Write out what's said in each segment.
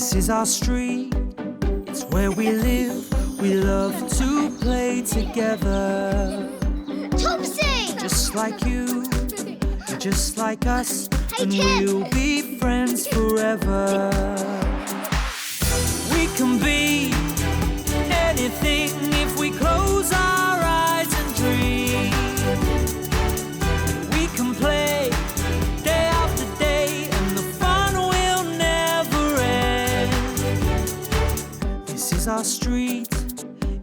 This is our street, it's where we live. We love to play together. Topsy! Just like you, just like us, Hey, and Tim. we'll be friends forever. We can be anything if we close our eyes and dream. We can play day after day, and the fun will never end. This is our street,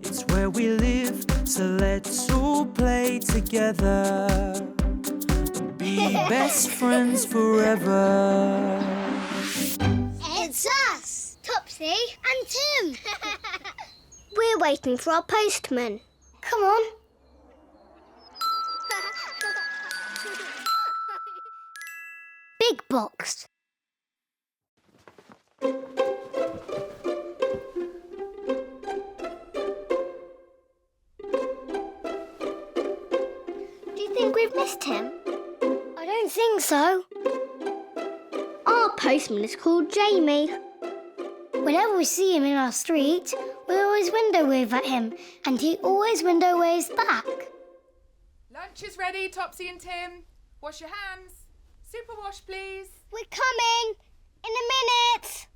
it's where we live, so let's all play together. Be best friends forever. It's us, Topsy and Tim. We're waiting for our postman. Come on. Big box. Do you think we've missed him? I don't think so. Our postman is called Jamie. Whenever we see him in our street, we always window wave at him, and he always window waves back. Lunch is ready, Topsy and Tim. Wash your hands. Super wash, please. We're coming! In a minute!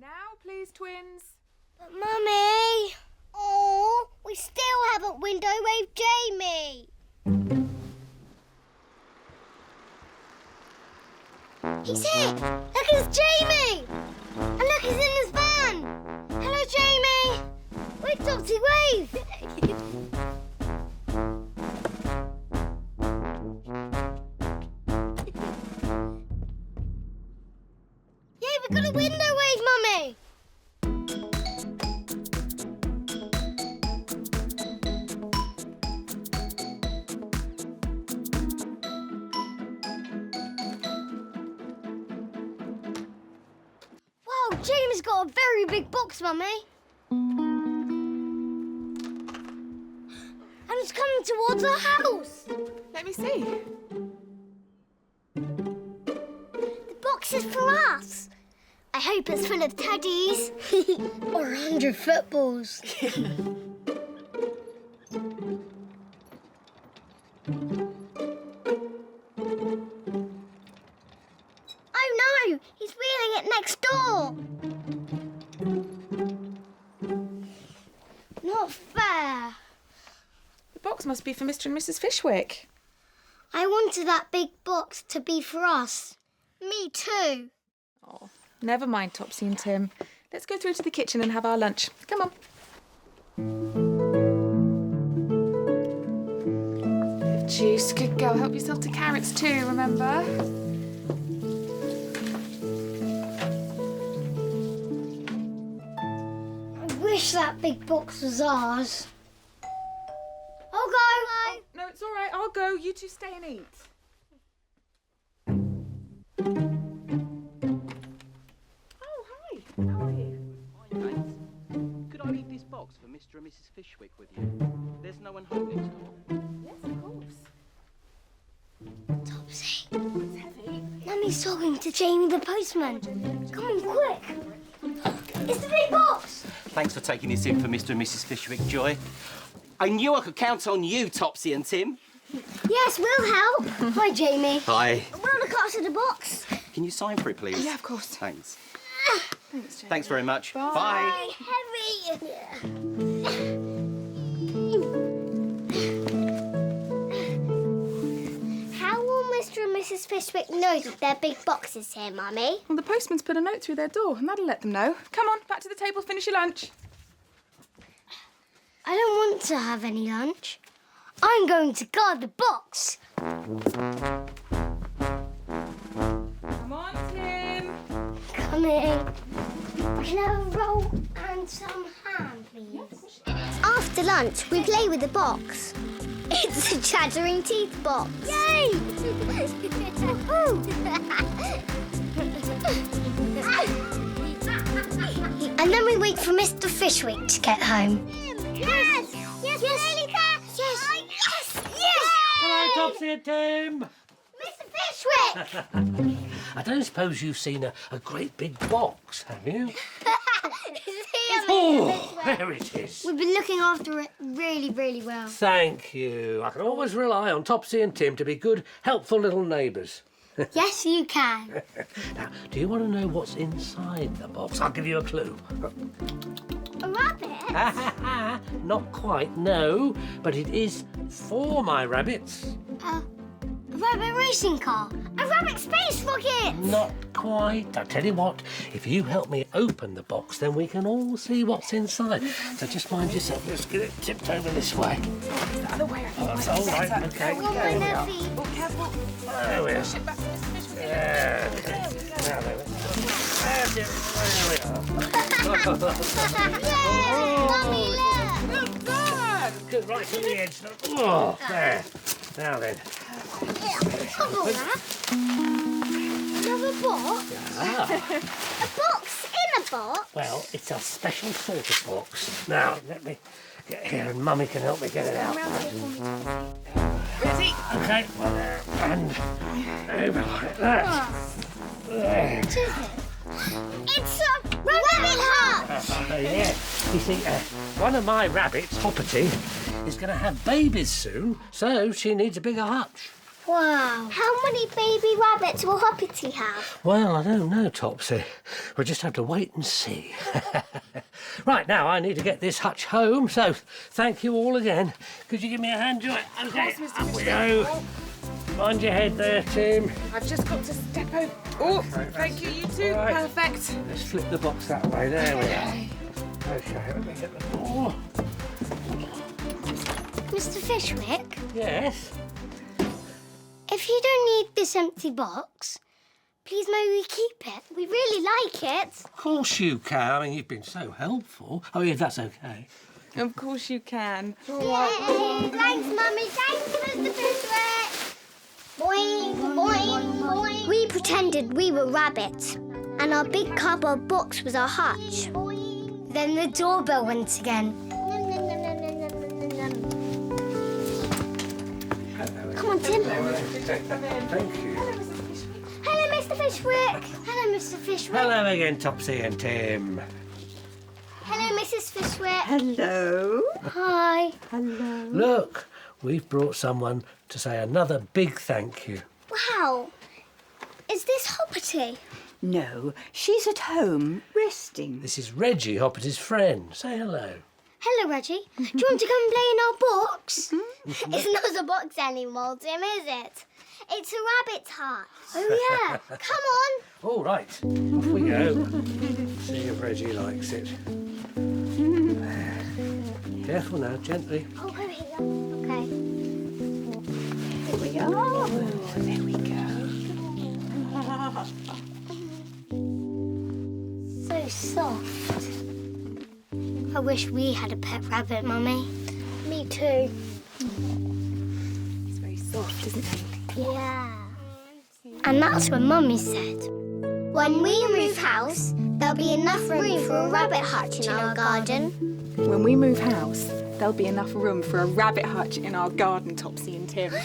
Now, please, twins. But, Mummy... Oh, we still haven't window waved Jamie. He's here! Look, it's Jamie! And look, he's in his van! Hello, Jamie! Wait, Topsy, wave! Yeah, we've got a window wave, Mummy! Wow, Jamie's got a very big box, Mummy. And it's coming towards our house. Let me see. The box is for us. I hope it's full of teddies. Or 100 footballs. Oh no! He's wheeling it next door. Not fair. The box must be for Mr and Mrs Fishwick. I wanted that big box to be for us. Me too. Oh, never mind, Topsy and Tim. Let's go through to the kitchen and have our lunch. Come on. Juice, good girl. Help yourself to carrots too, remember? I wish that big box was ours. I'll go. No, it's all right. I'll go. You two stay and eat. Oh, hi. How are you? Hi, thanks. Could I leave this box for Mr and Mrs Fishwick with you? There's no one home next door. Yes, of course. Topsy, It's heavy. Mummy's talking to Jamie the postman. Come on, quick. It's the big box. Thanks for taking this in for Mr and Mrs Fishwick, Joy. I knew I could count on you, Topsy and Tim. Yes, we'll help. Hi, Jamie. Hi. We'll look after the box. Can you sign for it, please? Yeah, of course. Thanks. Thanks, Jane. Thanks very much. Bye. Bye. Heavy. How will Mr and Mrs Fishwick know that their big box is here, Mummy? Well, the postman's put a note through their door, and that'll let them know. Come on, back to the table, finish your lunch. I don't want to have any lunch. I'm going to guard the box. Come on, Tim. Coming. Can I have a roll and some ham, please? After lunch, we play with the box. It's a chattering teeth box. Yay! And then we wait for Mr Fishwick to get home. Yes! Yes, yes, yes, yes, yes, yes! Hello, Topsy and Tim. Mr Fishwick! I don't suppose you've seen a great big box, have you? Is he Oh, there it is. We've been looking after it really, really well. Thank you. I can always rely on Topsy and Tim to be good, helpful little neighbours. Yes, you can. Now, do you want to know what's inside the box? I'll give you a clue. A rabbit? Not quite, no, but it is for my rabbits. A rabbit racing car? A rabbit space rocket? Not quite. I'll tell you what, if you help me open the box, then we can all see what's inside. So just mind yourself. Let's get it tipped over this way. The other way, I think. That's might be all right. better. Okay. One way, Nessie. Oh, careful. There we are. Push it back to Mr Fishwick. Yeah, okay. There we go. Now, there Yay! Mummy, look! Well done. Good, right to the edge. Oh, there. Now then. Bubble wrap. Another box? Ah, A box in a box? well, it's a special sort of box. Now, let me get here and Mummy can help me get it out. Ready? Okay, and over like that. There. What is it? It's a rabbit hutch! Yeah. You see, one of my rabbits, Hoppity, is going to have babies soon, so she needs a bigger hutch. Wow. How many baby rabbits will Hoppity have? Well, I don't know, Topsy. We'll just have to wait and see. Right, now I need to get this hutch home, so thank you all again. Could you give me a hand, Joy? Okay, Mr. up we Fishwick. go. Mind your head there, Tim. I've just got to step over. Oh, thank you, you two. All right. Perfect. Let's flip the box that way. There we are. Okay, let me get the door. Mr Fishwick, Yes? if you don't need this empty box, please may we keep it? We really like it. Of course you can. I mean, you've been so helpful. Oh, yeah, that's okay. Of course you can. Yay! Thanks, Mummy. Thanks, Mr Fishwick. Boing, boing, boing. We pretended we were rabbits, and our big cardboard box was our hutch. Then the doorbell went again. Come on, Tim. Thank you. Hello, Mr Fishwick. Hello, Mr Fishwick. Hello again, Topsy and Tim. Hello, Mrs Fishwick. Hello. Hi. Hello. Look, we've brought someone to say another big thank you. Wow. Is this Hoppity? No, she's at home, resting. This is Reggie, Hoppity's friend. Say hello. Hello, Reggie. Do you want to come and play in our box? It's not a box anymore, Tim, is it? It's a rabbit's hut. Oh, yeah. Come on. All right, off we go. See if Reggie likes it. Careful now, gently. Oh, here we go. Okay. Here we are. There we go. So soft. I wish we had a pet rabbit, Mummy. Me too. It's very soft, isn't it? Yeah. And that's when Mummy said, when we move house, there'll be enough room for a rabbit hutch in our garden. When we move house, there'll be enough room for a rabbit hutch in our garden, Topsy and Tim. Yay!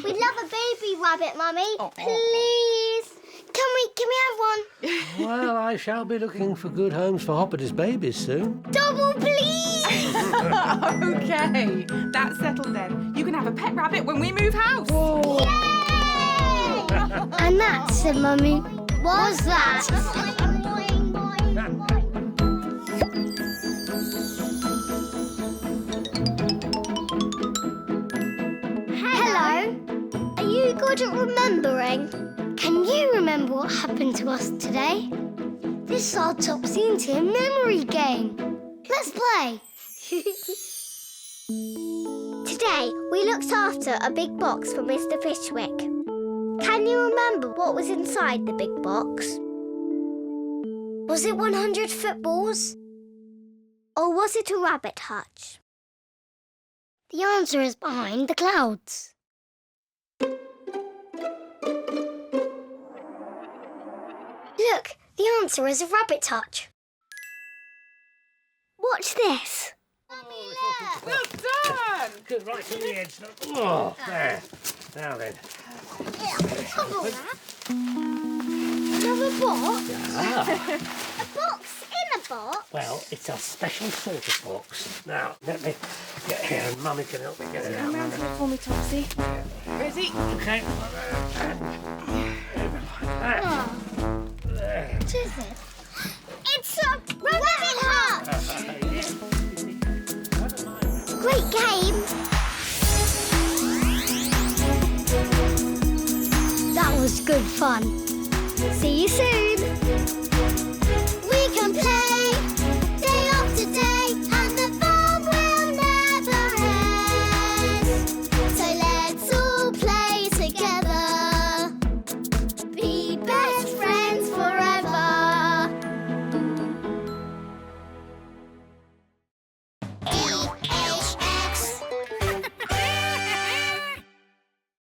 We'd love a baby rabbit, Mummy. Please. Can we have one? Well, I shall be looking for good homes for Hoppity's babies soon. Double, please. Okay, that's settled then. You can have a pet rabbit when we move house. Yay! And that, said Mummy, was that. Hello. Are you good at remembering? Can you remember what happened to us today? This is our Topsy and Tim memory game. Let's play. Today, we looked after a big box for Mr Fishwick. Can you remember what was inside the big box? Was it 100 footballs? Or was it a rabbit hutch? The answer is behind the clouds. Look, the answer is a rabbit hutch. Watch this. Well done. scoot right to the edge. Oh, there. Now then. Another box? Ah, A box in a box? well, it's a special sort of box. Now, let me get here and Mummy can help me get it out. Come round here for me, Topsy. Ready? Okay. Oh. There. What is it? It's a rabbit hutch! Great game! That was good fun. See you soon!